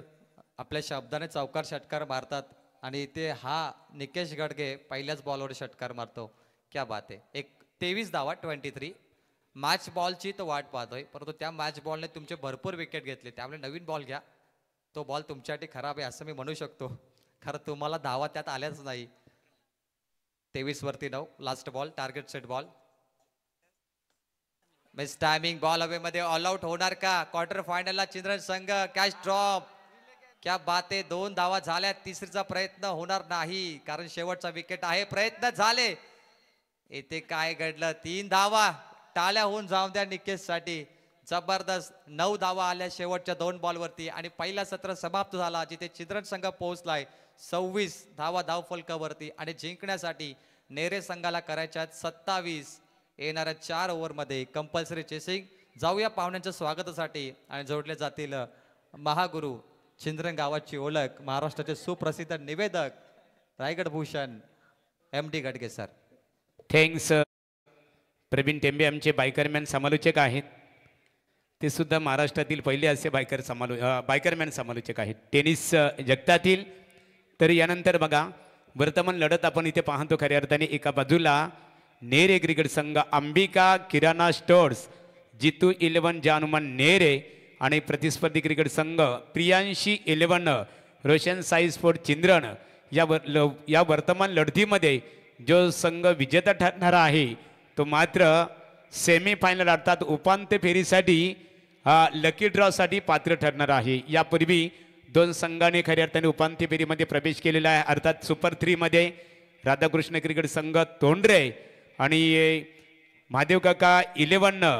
आपल्या शब्दाने चौकार षटकार मारतात आणि इथे हा निकेश गडगे पहिल्याच बॉलवर षटकार मारतो. क्या बात आहे. एक 23 धावा 23. मॅच बॉलची तो वाट पाहतोय, परंतु त्या मॅच बॉलने तुमचे भरपूर विकेट घेतले. त्यामुळे नवीन बॉल घ्या. तो बॉल तुमच्यासाठी खराब आहे असं मी म्हणू शकतो, खरं तुम्हाला धावा त्यात आल्याच नाही. 23 वरती 9. Last ball target set ball. Miss timing. Ball हवेमध्ये, ऑल आउट होणार का? क्वार्टर फायनलला चिंद्रण संघ कॅच ड्रॉप. क्या बात आहे. 2 धावा झाल्या. तिसरीचा प्रयत्न होणार नाही कारण शेवटचा विकेट आहे. प्रयत्न झाले. येथे काय घडलं? 3 धावा. टाळ्या होऊन जाऊन द्या निकेश साठी. जबरदस्त. 9 धावा आल्या शेवटच्या 2 बॉलवरती आणि पहिला सत्र समाप्त झाला जिथे चिंद्रण संघ पोहोचलाय 26 धावा धावफलकावरती आणि जिंकण्यासाठी नेरे संघाला करायच्या 27. येणाऱ्या 4 ओव्हरमध्ये कंपल्सरी चेसिंग. जाऊया पाहुण्यांच्या स्वागतासाठी आणि जोडले जातील महागुरु चिंद्रण गावाची ओळख, महाराष्ट्राचे सुप्रसिद्ध निवेदक Raigad Bhushan MD Gadge sir. Thanks. Pravin Tembe आमचे बायकरमॅन समालोचक आहेत. ते सुद्धा महाराष्ट्रातील पहिले असे बायकरमॅन समालोचक आहेत टेनिस जगतातील. तर यानंतर बघा वर्तमान लढत आपण इथे पाहतो. खऱ्या अर्थाने एका बाजूला नेरे क्रिकेट संघ अंबिका किराणा स्टोर्स जितू 11 जानुमान नेरे आणि प्रतिस्पर्धी क्रिकेट संघ प्रियांशी 11 रोशन साई स्पोर्ट चिंद्रण. या वर्तमान लढतीमध्ये जो संघ विजेता ठरणारा आहे तो मात्र सेमीफायनल अर्थात उपांत्य फेरीसाठी लकी ड्रॉसाठी पात्र ठरणार आहे. यापूर्वी दोन संघाने खऱ्या अर्थाने उपांत्य फेरीमध्ये प्रवेश केलेला आहे. अर्थात सुपर 3 मध्ये राधाकृष्ण क्रिकेट संघ तोंडरे आणि महादेव काका 11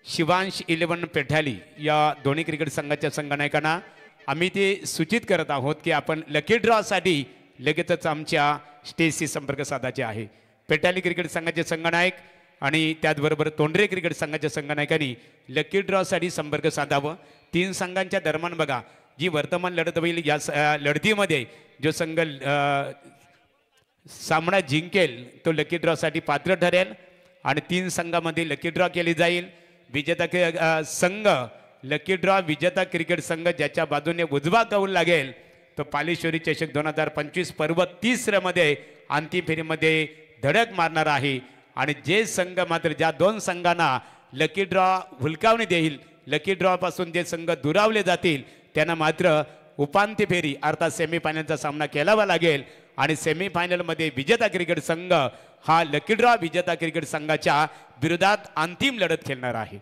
शिवांश 11 पेठाली या दोन्ही क्रिकेट संघाच्या संघनायकांना आम्ही ते सूचित करत आहोत की आपण लकी ड्रॉसाठी लगेचच आमच्या स्टेजशी संपर्क साधायचे आहे. पेठाली क्रिकेट संघाचे संघनायक आणि त्याचबरोबर तोंडरे क्रिकेट संघाच्या संघनायकांनी लकी ड्रॉसाठी संपर्क साधावं. 3 संघांच्या दरम्यान बघा जी वर्तमान लढत होईल या लढतीमध्ये जो संघ सामना जिंकेल तो लकी ड्रॉसाठी पात्र ठरेल आणि 3 संघामध्ये लकी ड्रॉ केली जाईल. विजेता संघ लकी ड्रॉ विजेता क्रिकेट संघ ज्याच्या बाजूने उजवा कौल लागेल तो पालेश्वरी चषक 2025 पर्व 30 मध्ये अंतिम फेरीमध्ये धडक मारणार आहे. आणि जे संघ मात्र ज्या 2 संघांना लकी ड्रॉ हुलकावणी देईल लकी ड्रॉ पासून जे संघ दुरावले जातील त्यांना मात्र उपांत्य फेरी अर्थात सेमीफायनलचा सामना केलावा लागेल. आणि सेमीफायनलमध्ये विजेता क्रिकेट संघ हा लकी ड्रॉ विजेता क्रिकेट संघाच्या विरोधात अंतिम लढत खेळणार आहे.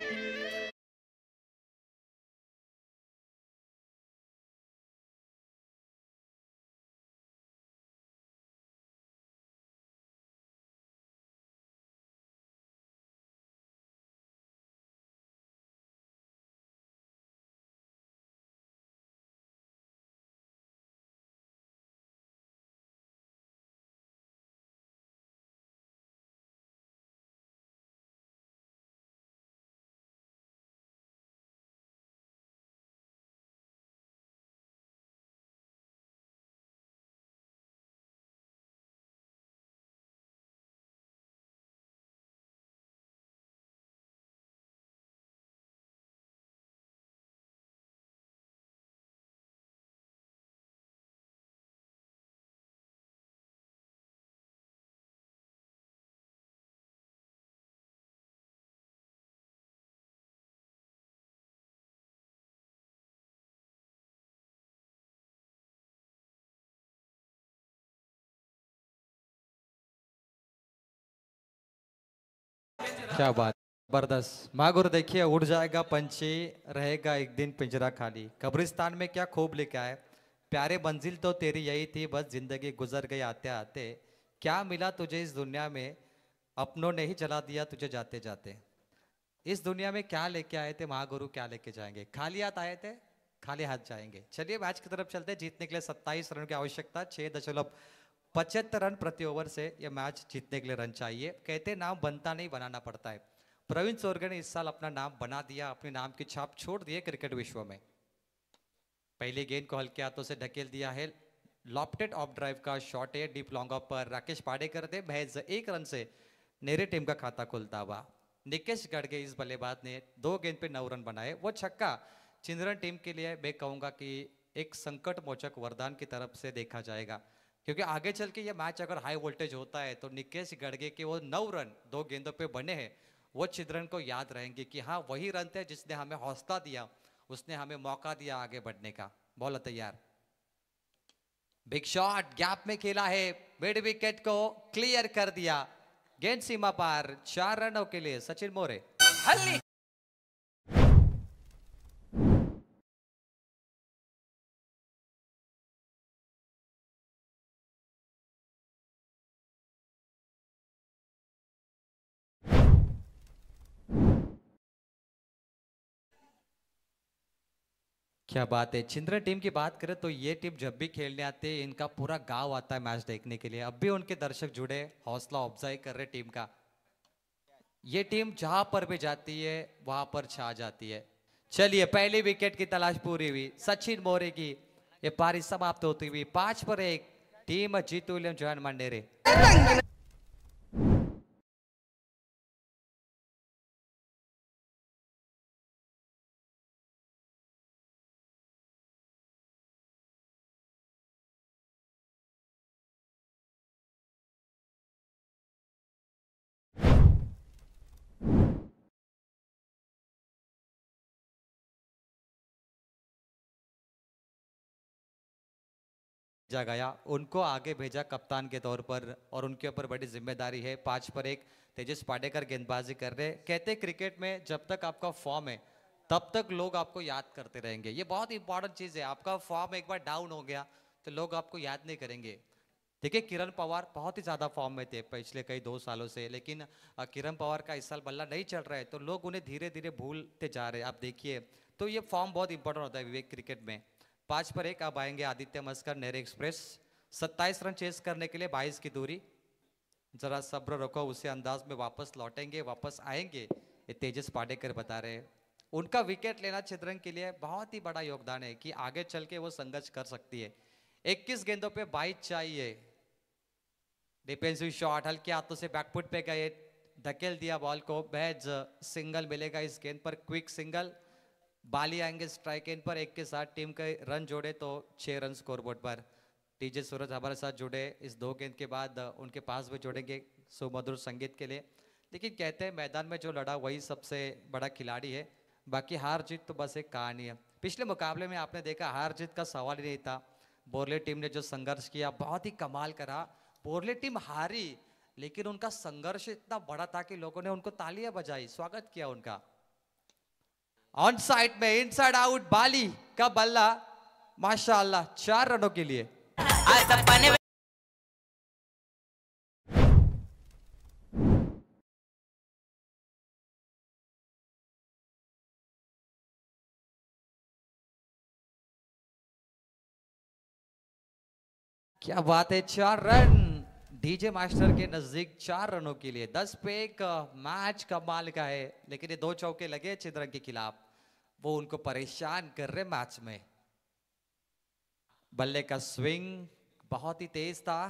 क्या बात, जबरदस्त। मागुर देखिए उड़ जाएगा पंछी, रहेगा एक दिन पिंजरा खाली। कब्रिस्तान में क्या खूब लिखा है, प्यारे मंजिल तो तेरी यही थी, बस जिंदगी गुजर गई आते आते। क्या मिला तुझे इस दुनिया में, अपनों ने ही जला दिया तुझे जाते जाते। इस दुनिया में क्या लेके आए थे महागुरु, क्या लेके जाएंगे। खाली हाथ आए थे, खाली हाथ जाएंगे। चलिए मैच की तरफ चलते हैं। जीतने के लिए 27 रन की आवश्यकता, 6.75 रन प्रति ओवर से यह मैच जीतने के लिए रन चाहिए। कहते नाम बनता नहीं, बनाना पड़ता है। प्रवीण सोरगे ने इस साल अपना नाम बना दिया, अपने नाम की छाप छोड़ दी है क्रिकेट विश्व में। पहली गेंद को हल्के हाथों से ढकेल दिया है, लॉफ्टेड ऑफ ड्राइव का शॉट है डीप लॉन्ग ऑफ पर। राकेश पाडेकर थे, महज 1 रन से नेरे टीम का खाता खुलता हुआ। निकेश गढ़गे इस बल्लेबाज ने 2 गेंद पे 9 रन बनाए। वो छक्का चिंदरन टीम के लिए मैं कहूंगा कि एक संकट मोचक वरदान की तरफ से देखा जाएगा, क्योंकि आगे चल के ये मैच अगर हाई वोल्टेज होता है तो निकेश गढ़गे के वो 9 रन 2 गेंदों पे बने हैं वो चिंदरन को याद रहेंगे कि हाँ वही रन थे जिसने हमें हौसला दिया, उसने हमें मौका दिया आगे बढ़ने का। बॉल तैयार, बिग शॉट गैप में खेला है, मिड विकेट को क्लियर कर दिया। गेंद सीमा पार, 4 रनों के लिए सचिन मोरे। क्या बात है। चिंदरन टीम की बात करें तो ये टीम जब भी खेलने आते हैं इनका पूरा गांव आता है मैच देखने के लिए। अब भी उनके दर्शक जुड़े, हौसला अफजाई कर रहे टीम का। ये टीम जहां पर भी जाती है वहां पर छा जाती है। चलिए पहली विकेट की तलाश पूरी हुई, सचिन मोरे की ये पारी समाप्त होती हुई 5 पर 1। टीम जीतू विलियम जॉन मंडेरे। भेजा गया, उनको आगे भेजा कप्तान के तौर पर और उनके ऊपर बड़ी जिम्मेदारी है। 5 पर 1 तेजस पाडेकर गेंदबाजी कर रहे। कहते क्रिकेट में जब तक आपका फॉर्म है तब तक लोग आपको याद करते रहेंगे। ये बहुत इंपॉर्टेंट चीज है। आपका फॉर्म एक बार डाउन हो गया तो लोग आपको याद नहीं करेंगे। देखिए किरण पवार बहुत ही ज्यादा फॉर्म में थे पिछले कई 2 सालों से, लेकिन किरण पवार का इस साल बल्ला नहीं चल रहा है तो लोग उन्हें धीरे धीरे भूलते जा रहे हैं। आप देखिए तो ये फॉर्म बहुत इंपॉर्टेंट होता है विवेक क्रिकेट में। 5 पर 1 अब आएंगे Aditya Maskar Nehru Express. 27 run chase करने के लिए 22 की दूरी। जरा सब्र रखो, उसी अंदाज में वापस लौटेंगे, वापस आएंगे, ये तेजस पाडेकर बता रहे हैं। उनका विकेट लेना चित्रंग के लिए बहुत ही बड़ा योगदान है कि आगे चल के वो संघर्ष कर सकती है। 21 गेंदों पे 22 चाहिए। डिफेंसिव शॉट हल्के हाथों से बैकफुट पे गए, धकेल दिया बॉल को, महज सिंगल मिलेगा इस गेंद पर, क्विक सिंगल। बाली आएंगे स्ट्राइक एंड पर, 1 के साथ टीम के रन जोड़े तो 6 रन स्कोरबोर्ड पर। टीजे सूरज हमारे साथ जुड़े, इस 2 गेंद के बाद उनके पास भी जुड़ेंगे सुमधुर संगीत के लिए। लेकिन कहते हैं मैदान में जो लड़ा वही सबसे बड़ा खिलाड़ी है, बाकी हार जीत तो बस एक कहानी है। पिछले मुकाबले में आपने देखा हार जीत का सवाल ही नहीं था। बोरले टीम ने जो संघर्ष किया बहुत ही कमाल करा। बोरले टीम हारी लेकिन उनका संघर्ष इतना बड़ा था कि लोगों ने उनको तालियां बजाई, स्वागत किया उनका। ऑन साइड में इनसाइड आउट, बाली का बल्ला माशाअल्लाह 4 रनों के लिए। क्या बात है, 4 रन डीजे मास्टर के नजदीक 4 रनों के लिए। 10 पे 1 मैच कमाल का है, लेकिन ये 2 चौके लगे चित्रंग के खिलाफ, वो उनको परेशान कर रहे मैच में। बल्ले का स्विंग बहुत ही तेज था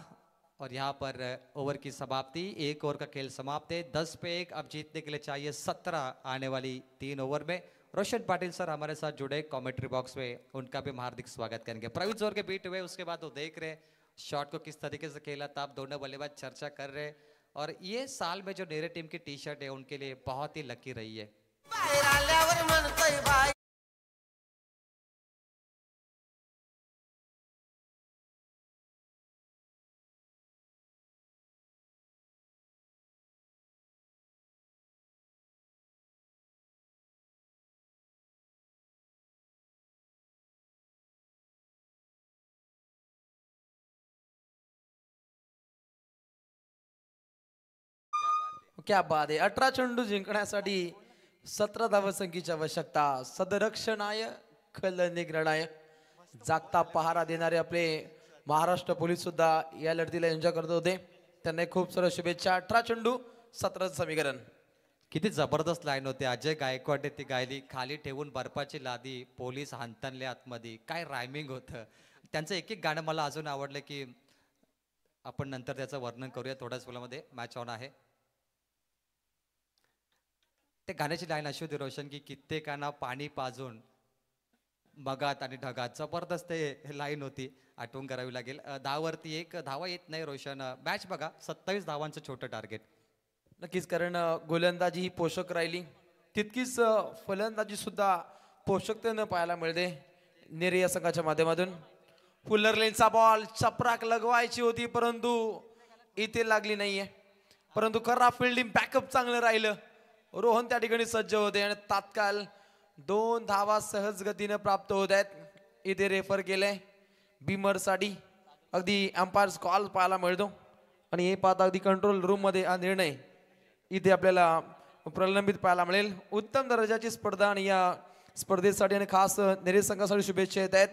और यहाँ पर ओवर की समाप्ति, 1 ओवर का खेल समाप्त है। 10 पे 1 अब जीतने के लिए चाहिए 17 आने वाली 3 ओवर में। रोशन पाटिल सर हमारे साथ जुड़े कमेंट्री बॉक्स में, उनका भी हम हार्दिक स्वागत करेंगे। प्रवीण जोर के बीट हुए, उसके बाद वो देख रहे शॉट को किस तरीके से खेला था। आप दोनों बल्लेबाज चर्चा कर रहे और ये साल में जो नेहरू टीम की टी शर्ट है उनके लिए बहुत ही लकी रही है। क्या बात आहे, 18 चेंडू जिंकण्यासाठी 17 धावसंख्येची आवश्यकता। सदरक्षणाय खलनिग्रहणाय जागता पहारा देणारे आपले महाराष्ट्र पोलीस सुद्धा या लढतीला एन्जॉय करत होते, त्यांना खूप साऱ्या शुभेच्छा। 18 चेंडू 17 समीकरण। किती जबरदस्त लाईन होती, अजय गायकवाडने ती गायली, खाली ठेवून बर्फाची लादी, पोलीस हांतणले आतमध्ये, काय रायमिंग होतं त्यांचं। एक एक गाणं मला अजून आवडलं की आपण नंतर त्याचं वर्णन करूया थोड्याच वेळामध्ये, मॅच ऑन आहे। ते गाण्याची लाईन अशी होती रोशन की कित्येकांना पाणी पाजून मगात आणि ढगात, जबरदस्त लाईन होती, आठवण करावी लागेल। 10 वरती 1 धावा येत नाही रोशन। मॅच बघा, 27 धावांचं छोटं टार्गेट। नक्कीच, कारण गोलंदाजी ही पोषक राहिली, तितकीच फलंदाजी सुद्धा पोषकतेनं पाहायला मिळते नेहरू या संघाच्या माध्यमातून। फुलर लेनचा बॉल चपराक लगवायची होती परंतु इथे लागली नाहीये, परंतु खरा फिल्डिंग बॅकअप चांगलं राहिलं। रोहन त्या ठिकाणी सज्ज होते आणि तात्काळ 2 धावा सहज गतीने प्राप्त होत आहेत। इथे रेफर केलंय बीमर साठी, अगदी अंपायर कॉल पाहायला मिळतो आणि हे पाहता अगदी कंट्रोल रूम मध्ये हा निर्णय इथे आपल्याला प्रलंबित पाहायला मिळेल। उत्तम दर्जाची स्पर्धा आणि या स्पर्धेसाठी आणि खास नेहरू संघासाठी शुभेच्छा येत आहेत।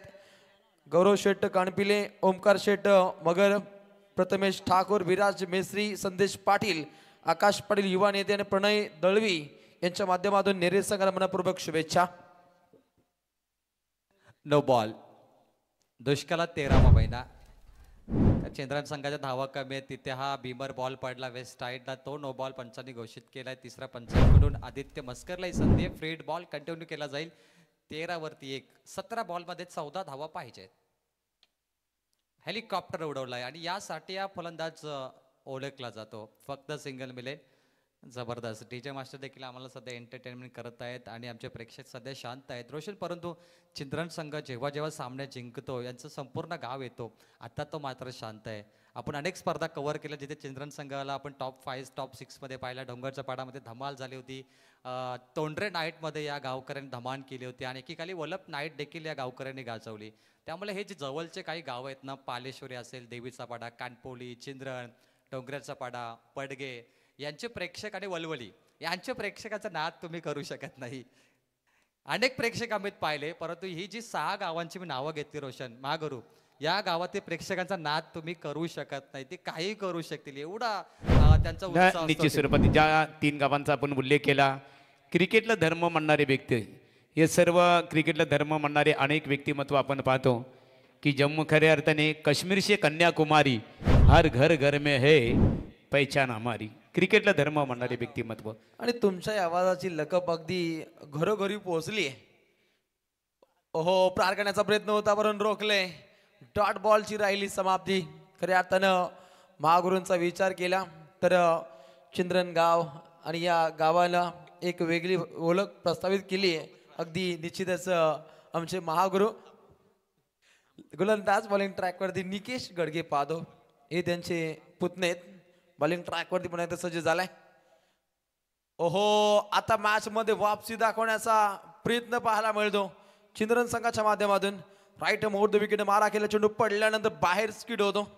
गौरव शेट कानपिले, ओमकार शेट मगर, प्रथमेश ठाकूर, विराज मेस्त्री, संदेश पाटील, आकाश पाटील युवा नेते आणि प्रणय दळवी यांच्या माध्यमातून नेहरू संघाला मनपूर्वक शुभेच्छा। नो बॉल, दुष्काळात 13वा महिना, चंद्रन संघाच्या धावा कमी आहेत, तिथे हा बीमर बॉल पडला वेस्ट साइडला, तो नो बॉल पंचांनी घोषित केलाय। तिसरा पंचांकडून आदित्य मस्करला ही संधी आहे, फ्रीड बॉल कंटिन्यू केला जाईल। 13 वरती 1, 17 बॉल मध्ये 14 धावा पाहिजेत। हेलिकॉप्टर उडवलाय आणि यासाठी हा फलंदाज ओळखला जातो, फक्त सिंगल मिळेल। जबरदस्त, डीजे मास्टर देखील आम्हाला सध्या एंटरटेनमेंट करत आहेत आणि आमचे प्रेक्षक सध्या शांत आहेत रोशन। परंतु चिंद्रन संघ जेव्हा जेव्हा सामने जिंकतो यांचं संपूर्ण गाव येतो, आता तो मात्र शांत आहे। आपण अनेक स्पर्धा कव्हर केल्या जिथे चिल्ड्रन संघाला आपण टॉप 5 टॉप 6 मध्ये पाहिला. डोंगरच्या पाडामध्ये धमाल झाली होती. तोंडरे नाईटमध्ये या गावकऱ्यांनी धमाल केली होती आणि एकीखाली वलप नाईट देखील या गावकऱ्यांनी गाजवली. त्यामुळे हे जे जवळचे काही गाव आहेत ना, पालेश्वरी असेल, देवीचा पाडा, कानपोली, चिंद्रण, डोंगराचा पाडा, पडगे, यांचे प्रेक्षक आणि वलवली यांचे प्रेक्षकाचा नाद तुम्ही करू शकत नाही. अनेक प्रेक्षक आम्ही पाहिले, परंतु ही जी 6 गावांची मी नावं घेतली रोशन महागुरु, या गावातील प्रेक्षकांचा नाद तुम्ही करू शकत नाही. ते काही करू शकतील एवढा त्यांचा उत्साह असतो. निश्चित स्वरूपात ज्या 3 गावांचा आपण उल्लेख केला, क्रिकेटला धर्म म्हणणारे व्यक्ती, हे सर्व क्रिकेटला धर्म म्हणणारे अनेक व्यक्तिमत्व आपण पाहतो की जम्मू खऱ्या अर्थाने काश्मीर से कन्याकुमारी हर घर घर में है पहचान हमारी. क्रिकेटला धर्म म्हणणारे व्यक्तिमत्व. आणि तुमच्या या आवाजाची लकप अगदी घरोघरी पोहोचली. ओहो, प्रार करण्याचा प्रयत्न होता परंतु रोखले. डॉट बॉलची राहिली समाप्ती. खऱ्या अर्थानं महागुरूंचा विचार केला तर चिंद्रन गाव आणि या गावाला एक वेगळी ओळख प्रस्तावित केली आहे. अगदी निश्चितच आमचे महागुरु गोलंदाज बॉलिंग ट्रॅकवरती निकेश गडगे पादो हे त्यांचे पुतणे आहेत. बॉलिंग ट्रॅकवरती पण सज्ज झालाय. ओहो, आता मॅच मध्ये वापसी दाखवण्याचा प्रयत्न पाहायला मिळतो चिंद्रन संघाच्या माध्यमातून. राईट मोड द विकेट मारा केला, चेंडू पडल्यानंतर बाहेर स्किड होतो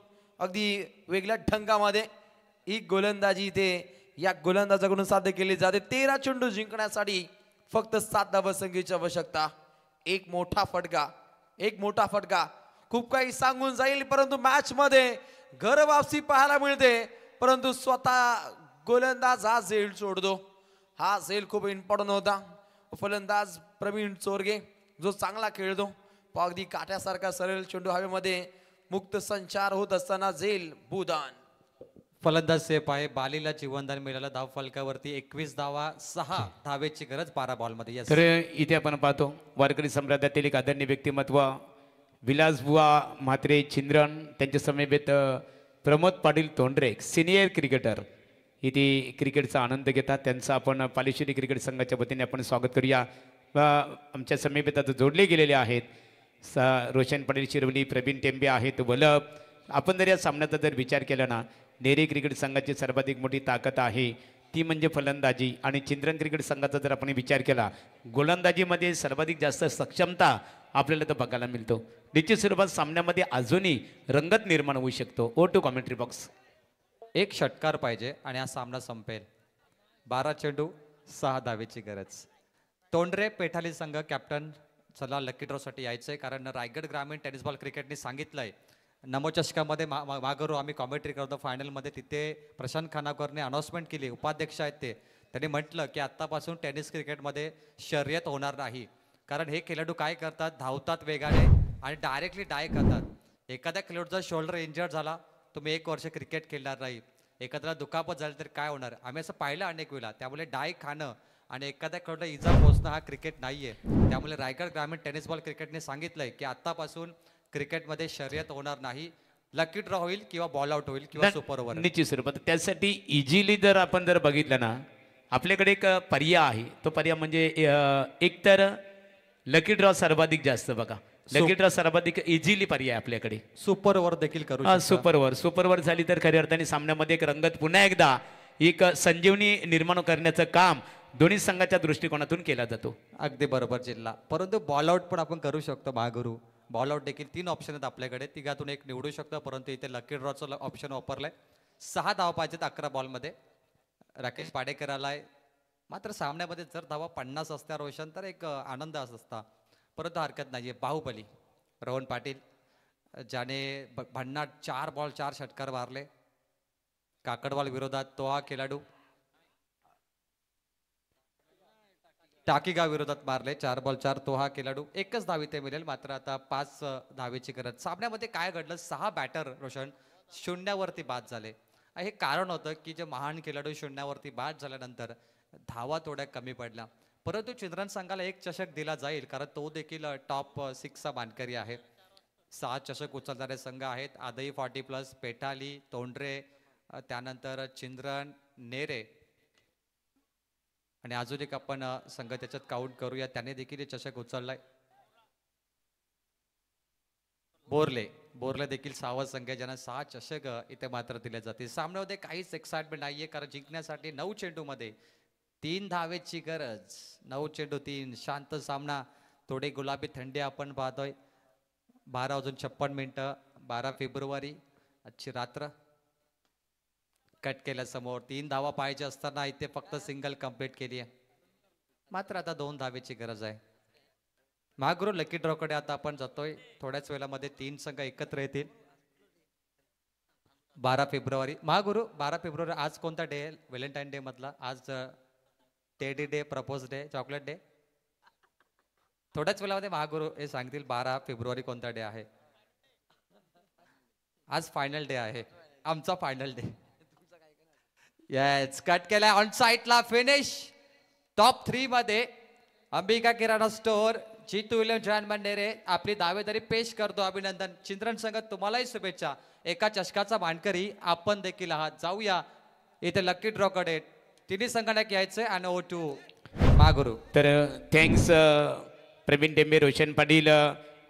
अगदी वेगळ्या ढंगामध्ये. ही गोलंदाजी इथे या गोलंदाजाकडून साध्य केली जाते. 13 चेंडू जिंकण्यासाठी फक्त 7 धावसंख्येची आवश्यकता. एक मोठा फटका खूप काही सांगून जाईल, परंतु मॅच मध्ये घर वापसी पाहायला मिळते. परंतु स्वतः गोलंदाज हा झेल सोडतो. हा झेल खूप इम्पॉर्टंट होता. फलंदाज प्रवीण चोरगे जो चांगला खेळतो, अगदी काट्यासारखा सरळ चेंडू हवेमध्ये मुक्त संचार होत असताना झेल भूदान. फलंदाज सेफ आहे. बालीला जीवनदान मिळालं. धाव फलकावरती 21 धावा, 6 धावेची गरज 12 बॉलमध्ये. Yes. तर इथे आपण पाहतो वारकरी सम्राटातील एक आदरणीय व्यक्तिमत्व विलासबुवा म्हात्रे चिंद्रन, त्यांच्या समेत प्रमोद पाटील तोंडरे, सिनियर क्रिकेटर, इथे क्रिकेटचा आनंद घेतात. त्यांचा आपण पालेश्वरी क्रिकेट संघाच्या वतीने आपण स्वागत करूया. आमच्या समेत आता जोडले गेलेले आहेत रोशन पाटील शिरवली, प्रवीण टेंबे आहेत वलप. आपण जर या सामन्याचा जर विचार केला ना, नेरे क्रिकेट संघाची सर्वाधिक मोठी ताकद आहे ती म्हणजे फलंदाजी. आणि चिंद्रन क्रिकेट संघाचा जर आपण विचार केला, गोलंदाजीमध्ये सर्वाधिक जास्त सक्षमता आपल्याला तर बघायला मिळतो. निश्चित स्वरूपात सामन्यामध्ये अजूनही रंगत निर्माण होऊ शकतो. Over to commentary box. एक षटकार पाहिजे आणि हा सामना संपेल. 12 चेंडू 6 धावेची गरज. तोंडरे पेठाली संघ कॅप्टन चला लकी ड्रॉसाठी यायचंय, कारण रायगड ग्रामीण टेनिस बॉल क्रिकेटने सांगितलंय नमोचषकामध्ये मागरू आम्ही कॉमेंट्री करतो फायनलमध्ये. तिथे प्रशांत खानावरने अनाउन्समेंट केली, उपाध्यक्ष आहेत ते, त्यांनी म्हटलं की आत्तापासून टेनिस क्रिकेटमध्ये शर्यत होणार नाही. कारण हे खेळाडू काय करतात, धावतात वेगाने आणि डायरेक्टली डाय करतात. एखाद्या खेळाडूचा शोल्डर इंजर्ड झाला, तुम्ही 1 वर्ष क्रिकेट खेळणार नाही. एखाद्याला दुखापत झाली तर काय होणार, आम्ही असं पाहिलं अनेक वेळा. त्यामुळे डाय खाणं आणि एखाद्या खेळाडूला इजा पोहोचणं हा क्रिकेट नाहीये. त्यामुळे रायगड ग्रामीण टेनिस बॉल क्रिकेटने सांगितलंय की आत्तापासून क्रिकेटमध्ये शर्यत होणार नाही. लकी ड्रॉ होईल किंवा बॉल आउट होईल किंवा सुपर ओव्हर. निश्चित स्वरूपात त्यासाठी इझिली जर आपण जर बघितलं ना, आपल्याकडे एक पर्याय आहे. तो पर्याय म्हणजे एक तर लकी ड्रॉ सर्वाधिक जास्त बघा, लकी ड्रॉ सर्वाधिक इझिली पर्याय आपल्याकडे. सुपर ओव्हर देखील करू शकता. सुपर ओव्हर झाली तर खऱ्या अर्थाने सामन्यामध्ये एक रंगत पुन्हा एकदा एक संजीवनी निर्माण करण्याचं काम दोन्ही संघाच्या दृष्टिकोनातून केला जातो. अगदी बरोबर जिल्हा. परंतु बॉल आउट पण आपण करू शकतो महागुरु. बॉल आउट देखील 3 ऑप्शन आहेत आपल्याकडे, तिघातून एक निवडू शकतो. परंतु इथे लकी ड्रॉचं ऑप्शन वापरलंय. 6 धावा पाहिजेत 11 बॉलमध्ये. राकेश पाडेकर आलाय. मात्र सामन्यामध्ये जर धावा 50 असत्या रोशन तर एक आनंद असता, परंतु हरकत नाहीये. बाहुबली रोहन पाटील ज्याने भन्नाट 4 बॉल 4 षटकार मारले. काकडवाल विरोधात तो हा खेळाडू. टाकीगाव विरोधात मारले 4 बॉल 4 तो हा खेळाडू. 1च धाव इथे मिळेल, मात्र आता 5 धावेची गरज. सामन्यामध्ये काय घडलं, 6 बॅटर रोशन शून्यावरती बाद झाले. हे कारण होतं की जे महान खेळाडू शून्यावरती बाद झाल्यानंतर धावा थोड्या कमी पडल्या. परंतु चिंद्रन संघाला 1 चषक दिला जाईल, कारण तो देखील टॉप 6चा मानकरी आहे. 6 चषक उचलणारे संघ आहेत. आदई 40+, पेठाली, तोंडरे, त्यानंतर चिंद्रन, नेरे आणि अजून एक आपण संघ त्याच्यात काउंट करूया, त्याने देखील चषक उचललाय. बोरला देखील 6वा संघ आहे, ज्यांना 6 चषक इथे मात्र दिले जाते. सामन्यामध्ये काहीच एक्साइटमेंट नाहीये, कारण जिंकण्यासाठी 9 चेंडूमध्ये 3 धावेची गरज. 9 चेंडू 3, शांत सामना. थोडी गुलाबी थंडी आपण पाहतोय. 12:56 12 फेब्रुवारी आजची रात्र. कट केल्यासमोर 3 धावा पाहिजे असताना इथे फक्त सिंगल कंप्लीट केली आहे. मात्र आता 2 धावेची गरज आहे. महागुरु लकी ड्रॉकडे आता आपण जातोय. थोड्याच वेळामध्ये 3 संघ एकत्र येतील. 12 फेब्रुवारी महागुरु 12 फेब्रुवारी आज कोणता डे आहे? व्हॅलेंटाईन डे मधला आज teddy day, propose day, chocolate day. थोड्याच वेळामध्ये महागुरु हे सांगतील 12 फेब्रुवारी कोणता डे आहे. आज फायनल डे आहे, आमचा फायनल डे. येस, कट केलाय ऑन साइटला. फिनिश टॉप 3 मध्ये अंबिका किराणा स्टोअर, जीतू विलियम जॉन मंडेरे आपली दावेदारी पेश करतो. अभिनंदन. चिंद्रन संघ तुम्हालाही शुभेच्छा. एका चषकाचा मानकरी आपण देखील आहात. जाऊया इथे लकी ड्रॉकडे. तिन्ही संघांना घ्यायचंय आणि ओ टू महागुरु. तर थँक्स प्रवीण टेंबे, रोशन पाटील.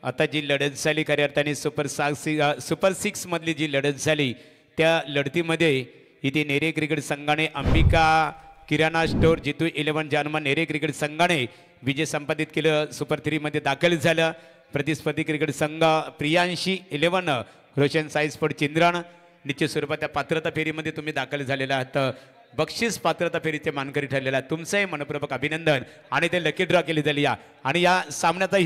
आता जी लढत झाली खऱ्या अर्थाने सुपर 6 मधली जी लढत झाली त्या लढतीमध्ये इथे नेरे क्रिकेट संघाने अंबिका किराणा स्टोअर, जितू 11 जानमा नेरे क्रिकेट संघाने विजय संपादित केलं. सुपर 3 मध्ये दाखल झालं. प्रतिस्पर्धी क्रिकेट संघ प्रियांशी 11, रोशन साई स्पोर्ट चिंद्रण. निश्चित स्वरूपात त्या पात्रता फेरीमध्ये तुम्ही दाखल झालेला आहात. बक्षीस पात्रता फेरीचे मानकरी ठरलेला. तुमचंही मनपूर्वक अभिनंदन. आणि ते लकी ड्रॉ केली झाली. आणि या सामन्यातही